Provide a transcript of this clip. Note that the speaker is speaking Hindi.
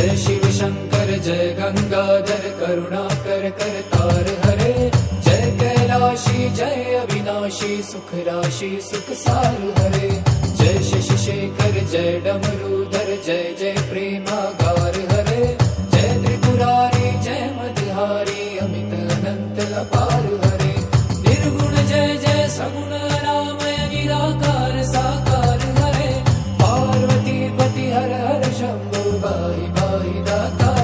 जय शिव शंकर जय गंगाधर करुणाकर करतार हरे, जय कैलाशी जय अविनाशी सुख राशि सुख सार हरे, जय शशि शेखर जय डमरूधर जय जय प्रेमागार हरे, जय त्रिपुरारी जय मदहारी अमित अनंत अपार हरे, निर्गुण जय जय सगुण रामय निराकार साकार हरे, पार्वती पति हर हर शंभु बाहि बाहि दाता